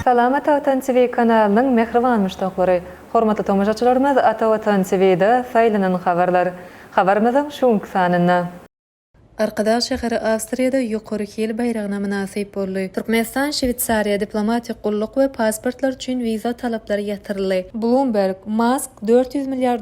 Salamat Atan TV kanalının mehriban müştaqlary. Hormatly tomoshaçylarymyz, Atan TV'de saýlanan habarlar. Habarymyzyň şuňky sanyna. Arkadaş şäheri Awstriýada ýokary hil bayragyna münasip boldy. Türkmenistan, Şwitsariýa diplomatik gulluk we pasportlar üçin viza talaplary ýatyrly. Bloomberg, Musk $400 milyar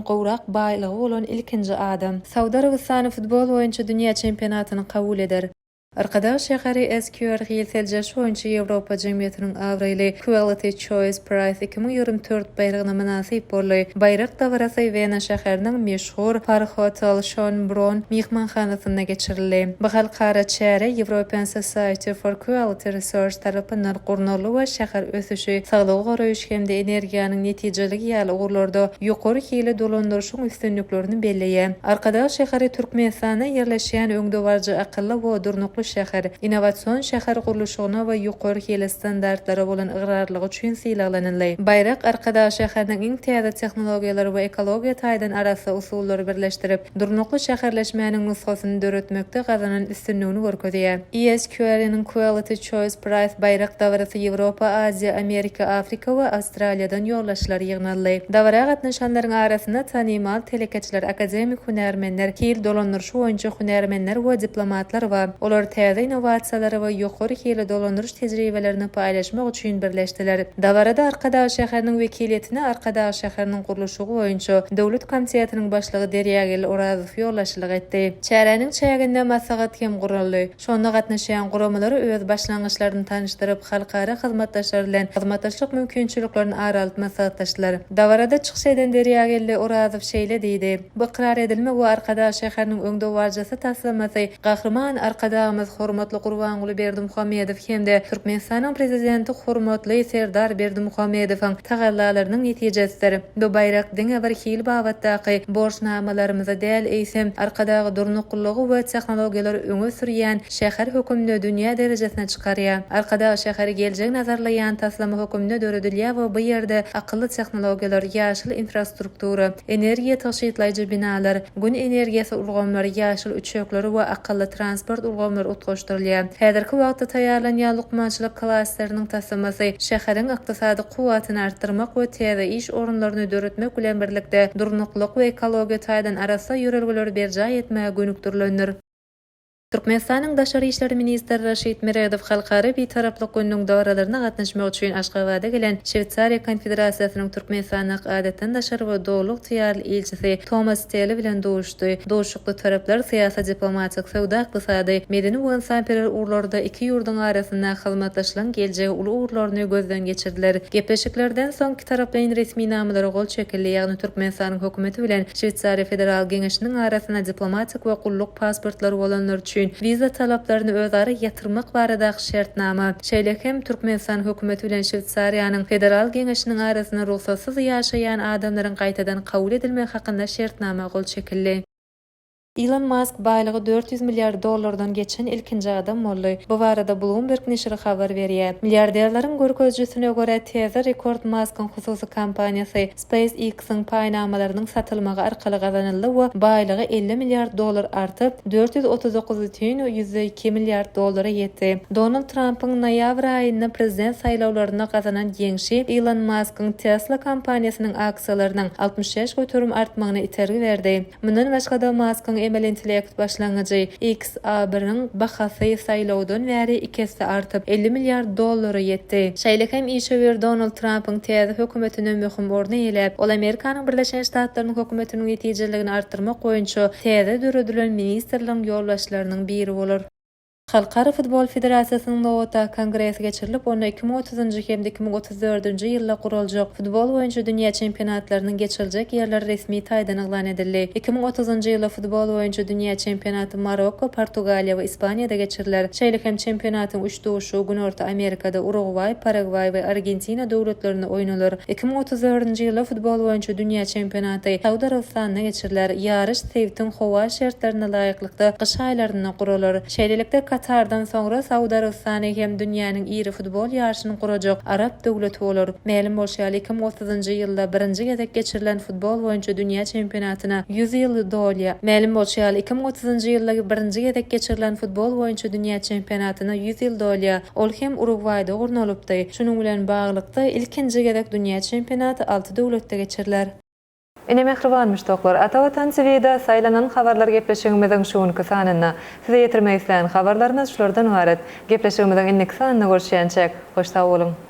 gowrak baýlygy bolan ilkinji adam. Saudy Arabistany futbol boýunça dünýä çempionatyny kabul eder. Arkadaş şäheri SQR Hilseljeş boýunça Ýewropa Jemgyýetiniň awraly Quality Choice Prize 2024 bayragyna münasip boldy. Bayrak dawarasy Wien şäheriniň meşhur Park Hotel Schönbrunn mehmanhanasyna geçirildi. Bu halkara çäre European Society for Quality Research tarapyndan gurnaly we şäher ösüşi, saglygy goraýyş hemde energiýanyň netijeligi ýaly ugurlarda ýokary hili dolandyrşyň üstünliklerini belleýär. Arkadaş şäheri Türkmenistanda ýerleşýän öňdewarjy akylly we durnukly şäher, innowasion şäher gurulşygyna we ýokary hili standartlary bolan ygyrarlygy üçin syýlanyldy. Bayrak Arkadaş şäheriniň iň täze tehnologiýalary we ekologiýa taýdan arasy usullary birleşdirip, durnukly şäherleşmäniň nusgasyny döretmekde gazanan üstünligini görkezýär. ESQR'niň Quality Choice Prize bayrak dawarasy Ýewropa, Aziýa, Amerika, Afrika we Awstraliýadan ýollaşlar ýygnaldy. Dawara gatnaşanlaryň arasynda tanymal telekeçiler, akademik hünärmenler, hil dolandyrşy boýunça hünärmenler we diplomatlar bar. Olar täze innovasiýalary we ýokary hili dolandyrş tejribelerini paýlaşmak üçin birleşdiler. Dawarada Arkadaş şäheriniň wekiliýetine Arkadaş şäheriniň gurulşy boýunça döwlet komitetining başlygy Deryagel Orazow ýollaşlyk etdi. Çäreniň çäginde maslahat hem guruldy. Şonda gatnaşan guramalary öz başlangyçlaryny tanışdyryp, halkara hyzmatdaşlar bilen hyzmatdaşlyk mümkinçiliklerini aralyp maslahatdaşdylar. Dawarada çykyş eden Deryagel Orazow şeýle diýdi: "Bu qirar edilme we Arkadaş şäheriniň öňde warjasy taslamasy gahrman arkadağımız hormatly Gurbanguly Berdimuhammedow hemde Türkmenistanyň prezidenti hormatly Serdar Berdimuhammedowyň tagallalarynyň netijesidir. Bu bayrak diňe bir hil babatdaky borçnamalarymyza däl eýsem arkadagy durnuklygy we tehnologiýalary öňe sürýän şäher hökümini dünýä derejesine çykarýar. Arkadaş şäheri geljek nazarlaýan taslama hökümine döredilýär we bu ýerde akylly tehnologiýalar, ýaşyl infrastruktura, energiýa taşyýtlaýjy binalar, gün energiýasy ulgamlary, ýaşyl üçekleri we akylly transport ulgamlary utgaşdyrylýar. Häzirki wagtda taýýarlanýan lukmançylyk klasteriniň taslamasy şäheriň ykdysady kuwatyny artdyrmak we täze iş orunlaryny döretmek bilen birlikde durnuklyk we ekologiýa taýdan arasy ýörelgeleri berjä etmäge gönükdirlenir. Türkmenistanyň Daşary işleri ministri Raşid Meredow halkara bir taraplyk günnüň dawralaryna gatnaşmak üçin Aşgabatda gelen Şwitsariýa Konfederasiýasynyň Türkmenistana adatyň daşary we dowluk tiýarly elçisi Thomas Tele bilen dowuşdy. Dowuşykly taraplar syýasat, diplomatik, sowda, ykdysady, medeni we sanperer urlarda iki ýurduň arasynda hyzmatdaşlygyň geljegi uly urlaryny gözden geçirdiler. Gepleşiklerden soň iki taraplaryň resmi namalary gol çekildi. Ýagny Türkmenistanyň hökümeti bilen Şwitsariýa federal geňeşiniň arasynda diplomatik we gulluk pasportlary bolanlar üçin viza talaplaryny özara ýatyrmak baradaky şertnama. Şeýle hem Türkmenistan hökümeti bilen Şwitsariýanyň federal geňeşiniň arasynda ruhsatsyz ýaşaýan adamlaryň gaýtadan kabul edilmegi hakynda şertnama gol çekildi. Elon Musk baýlygy $400 milyar geçen ilkinji adam boldy. Bu barada Bloomberg neşri habar berýär. Milliarderlaryň görkezjüsine görä teze rekord Musk'yň hususy kompaniýasy SpaceX'yň paýnamalarynyň satylmagy arkaly gazanyldy we baýlygy $50 milyar artyp $439,2 milyar ýetdi. Donald Trump'yň noýabr aýynda prezident saýlawlaryna gazanan ýeňşi Elon Musk'yň Tesla kompaniýasynyň aksiýalarynyň 66 götürüm artmagyna itergi berdi. Mundan başga Musk'yň emel intellekt başlangyjy XA1'ň bahasy saýlawdan bäri 2 artyp $50 milyar ýetdi. Şeýle hem işewer Donald Trump'yň täze hökümetine möhüm orny elep, ol Amerikanyň Birleşen Ştatlarynyň hökümetiniň netijeligini artdyrmak boýunça täze döredilen ministrliň ýollaşlarynyň biri bolar. Halkara Futbol Federasiýasynyň Nowata kongresi geçirilip, onu 2030-njy hem 2034-nji ýylda guraljak futbol boýunça dünýä çempionatlarynyň geçiriljek ýerleri resmi taýdan eglan edildi. 2030-njy ýylda futbol boýunça dünýä çempionaty Maroko, Portugaliýa we Ispaniýada geçiriler. Şeýle hem çempionatyň üç dowuşy Günorta Amerikada Uruguay, Paraguay we Argentina döwletlerinde oýnalar. 2034-nji ýylda futbol boýunça dünýä çempionaty Saudy Arabistanyna geçiriler. Ýarış Sewtin howa şertlerine laýyklykda gyş aýlaryna guralar. Şeýlelikde Katardan soňra Saudy Arabistany hem dünýäniň iri futbol ýaşyny kurajak Arap döwleti bolar. Mälim bolşaly 2030-njy ýylda birinji gezek geçirilen futbol boýunça dünýä çempionatyna 100 ýyl dolýa. Mälim bolşaly 2030-njy ýylda birinji gezek geçirilen futbol boýunça dünýä çempionatyna 100 ýyl dolýa. Ol hem Uruguayda gurnalypdy. Şunuň bilen baglykda ilkinji gezek dünýä çempionaty 6 döwletde geçiriler. Ine mehriban müştoklar, ata watan TV-de saýlanan habarlar gepleşigimiziň şuňky sanyna size ýetirmek isleýän habarlaryňyz şulardan ibaret. Gepleşigimiziň ilki sanyna görüşýänçek, hoş sag bolun.